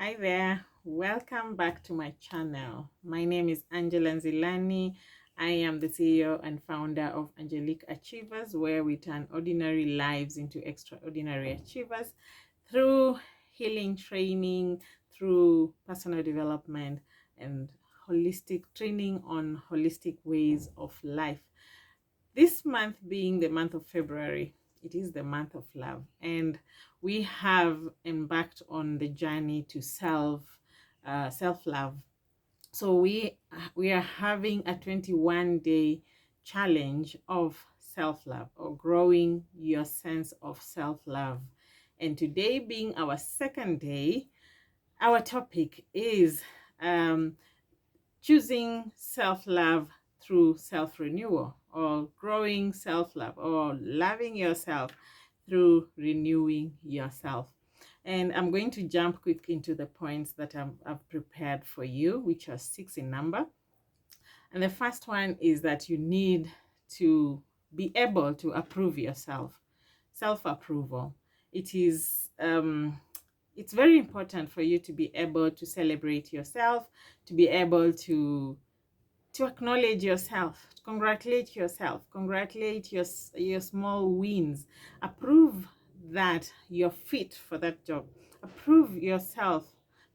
Hi there, welcome back to my channel. My name is Angela Nzilani. I am the CEO and founder of Angelique Achievers, where we turn ordinary lives into extraordinary achievers through healing training, through personal development, and holistic training on holistic ways of life. This month being the month of February, it is the month of love, and we have embarked on the journey to self-love. So we are having a 21-day challenge of self-love, or growing your sense of self-love. And today being our second day, our topic is choosing self-love through self-renewal, or growing self-love, or loving yourself through renewing yourself. And I'm going to jump quick into the points that I've prepared for you, which are 6 in number. And the first one is that you need to be able to approve yourself. Self-approval. It's very important for you to be able to celebrate yourself, to be able to acknowledge yourself, to congratulate yourself, congratulate your small wins, approve that you're fit for that job, approve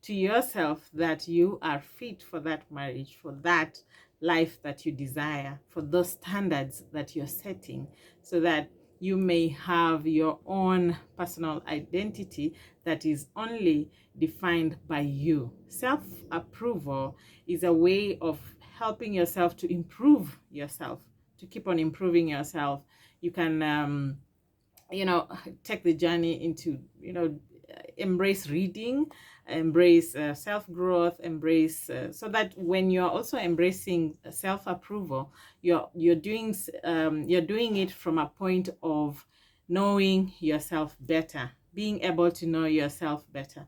to yourself that you are fit for that marriage, for that life that you desire, for those standards that you're setting, so that you may have your own personal identity that is only defined by you. Self-approval is a way of helping yourself to improve yourself, to keep on improving yourself. You can take the journey into embrace reading, embrace self-growth, embrace so that when you're also embracing self-approval, you're doing it from a point of knowing yourself better, being able to know yourself better.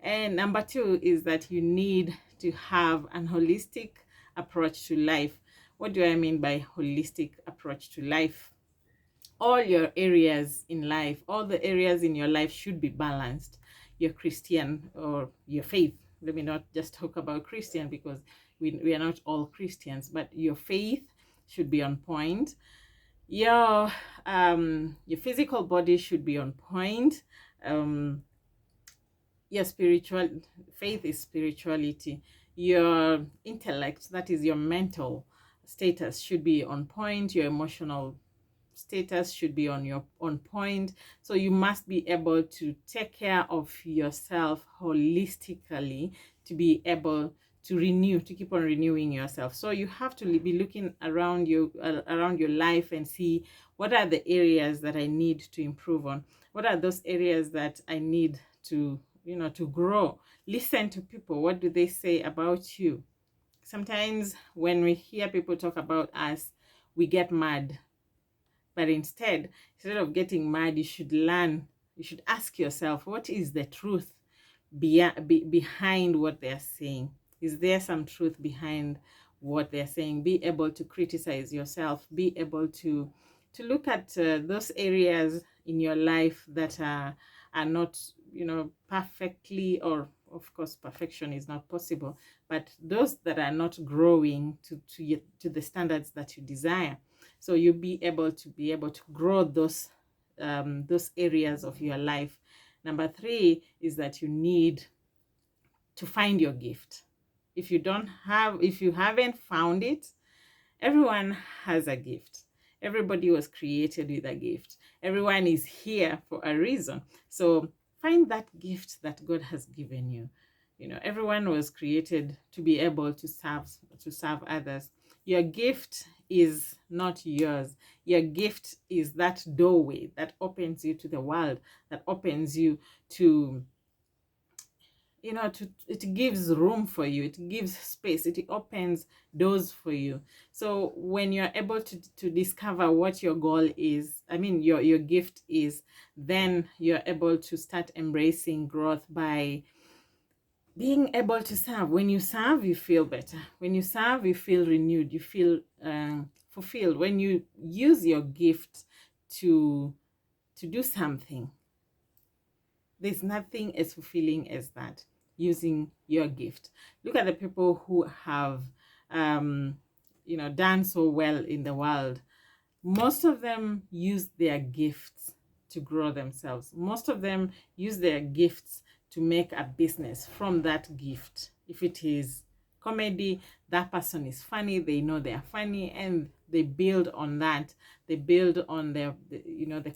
And number 2 is that you need to have an holistic approach to life. What do I mean by holistic approach to life? All your areas in life, all the areas in your life should be balanced. Your Christian, or your faith, let me not just talk about Christian, because we are not all Christians, but your faith should be on point. Your physical body should be on point. Your spiritual faith is spirituality. Your intellect, that is your mental status, should be on point. Your emotional status should be on point. So you must be able to take care of yourself holistically, to be able to keep on renewing yourself. So you have to be looking around your life and see, what are the areas that I need to improve on? What are those areas that I need to grow? Listen to people. What do they say about you? Sometimes when we hear people talk about us, we get mad. But instead of getting mad, you should ask yourself, what is the truth behind what they're saying? Is there some truth behind what they're saying? Be able to criticize yourself. Be able to look at those areas in your life that are not perfectly, or of course perfection is not possible, but those that are not growing to the standards that you desire. So you'll be able to grow those areas of your life. Number 3 is that you need to find your gift. If you haven't found it, everyone has a gift. Everybody was created with a gift. Everyone is here for a reason. So find that gift that God has given you. Everyone was created to be able to serve others. Your gift is not yours. Your gift is that doorway that opens you to the world, that opens you to it gives room for you, it gives space, it opens doors for you. So when you're able to discover what your goal is, your gift is, then you're able to start embracing growth by being able to serve. When you serve, you feel better. When you serve, you feel renewed, you feel fulfilled. When you use your gift to do something, there's nothing as fulfilling as that. using your gift. Look at the people who have done so well in the world. Most of them use their gifts to grow themselves. Most of them use their gifts to make a business from that gift. If it is comedy, that person is funny, they know they are funny, and they build on that. They build on the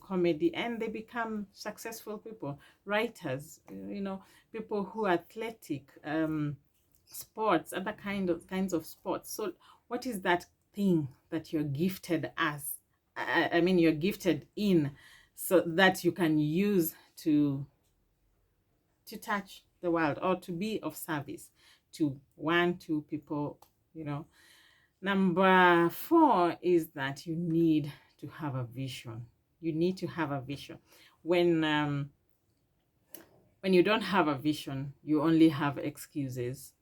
comedy, and they become successful people. Writers, people who are athletic, sports, other kinds of sports. So what is that thing that you're gifted as? I mean, you're gifted in, so that you can use to touch the world, or to be of service to one, two people, Number 4 is that you need to have a vision. You need to have a vision. When you don't have a vision, you only have excuses.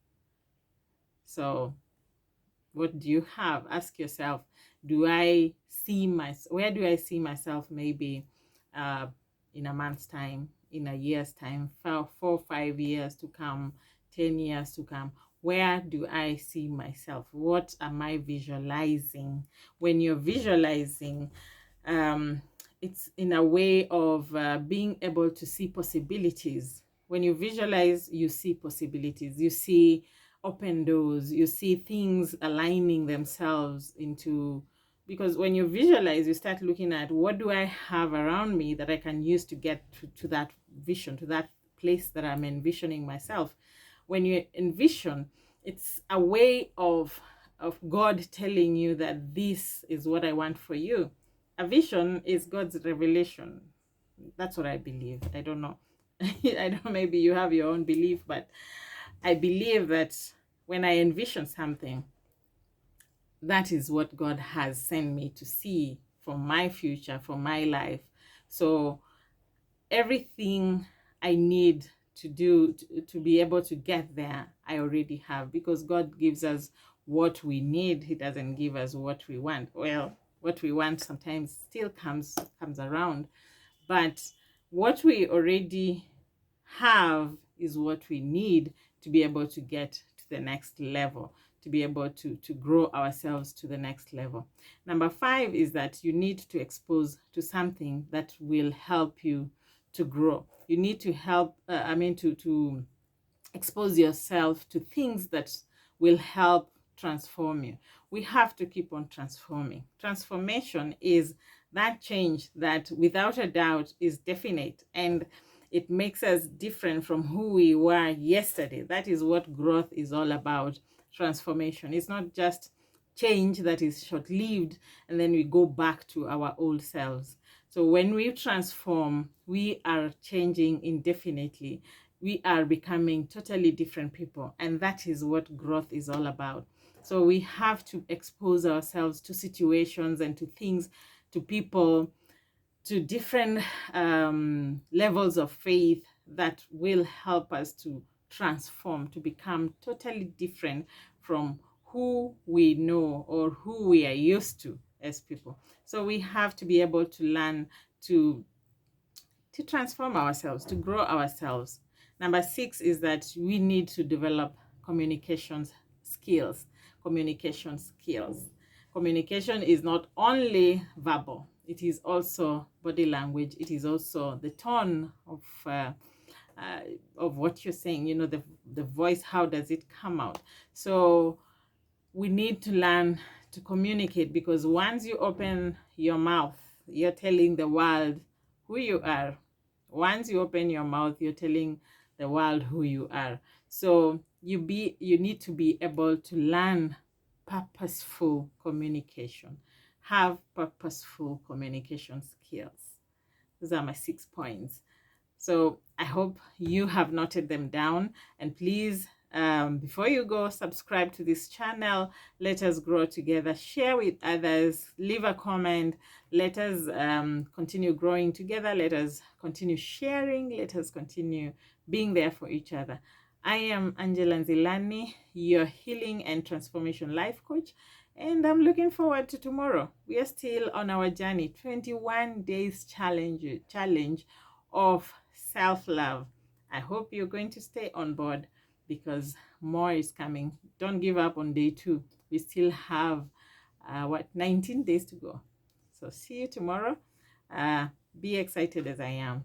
So what do you have? Ask yourself, where do I see myself maybe in a month's time, in a year's time, 4, 5 years to come, 10 years to come? Where do I see myself? What am I visualizing? When you're visualizing, it's in a way of being able to see possibilities. When you visualize, you see possibilities. You see open doors. You see things aligning themselves into, because when you visualize, you start looking at, what do I have around me that I can use to get to that vision, to that place that I'm envisioning myself. When you envision, it's a way of God telling you that this is what I want for you. A vision is God's revelation. That's what I believe. I don't know. I don't know, maybe you have your own belief, but I believe that when I envision something, that is what God has sent me to see for my future, for my life. So everything I need to do to be able to get there, I already have, because God gives us what we need. He doesn't give us what we want. Well, what we want sometimes still comes around, but what we already have is what we need to be able to get to the next level, to be able to grow ourselves to the next level. Number 5 is that you need to expose to something that will help you to grow. You need to to expose yourself to things that will help transform you. We have to keep on transforming. Transformation is that change that without a doubt is definite, and it makes us different from who we were yesterday. That is what growth is all about. Transformation. It's not just change that is short-lived and then we go back to our old selves. So when we transform, we are changing indefinitely. We are becoming totally different people, and that is what growth is all about. So we have to expose ourselves to situations and to things, to people, to different levels of faith that will help us to transform, to become totally different from who we know or who we are used to as people. So we have to be able to learn to transform ourselves, to grow ourselves. Number 6 is that we need to develop communication skills. Communication skills. Communication is not only verbal, it is also body language. It is also the tone of what you're saying, the voice, how does it come out? So we need to learn to communicate, because once you open your mouth, you're telling the world who you are. Once you open your mouth, you're telling the world who you are. So you need to be able to learn purposeful communication. Have purposeful communication skills. Those are my 6 points. So I hope you have noted them down, and please, before you go, subscribe to this channel. Let us grow together. Share with others. Leave a comment. Let us continue growing together. Let us continue sharing. Let us continue being there for each other. I am Angela Nzilani, your healing and transformation life coach, and I'm looking forward to tomorrow. We are still on our journey, 21 days challenge of self-love. I hope you're going to stay on board because more is coming. Don't give up on day 2. We still have 19 days to go. So see you tomorrow. Be excited as I am.